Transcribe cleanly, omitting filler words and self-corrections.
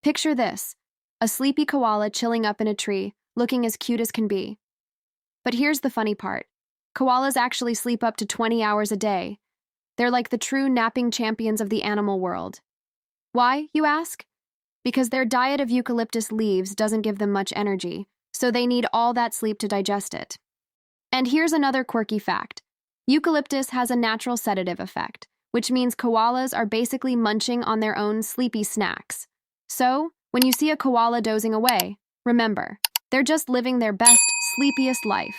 Picture this, a sleepy koala chilling up in a tree, looking as cute as can be. But here's the funny part. Koalas actually sleep up to 20 hours a day. They're like the true napping champions of the animal world. Why, you ask? Because their diet of eucalyptus leaves doesn't give them much energy, so they need all that sleep to digest it. And here's another quirky fact. Eucalyptus has a natural sedative effect, which means koalas are basically munching on their own sleepy snacks. So, when you see a koala dozing away, remember, they're just living their best, sleepiest life.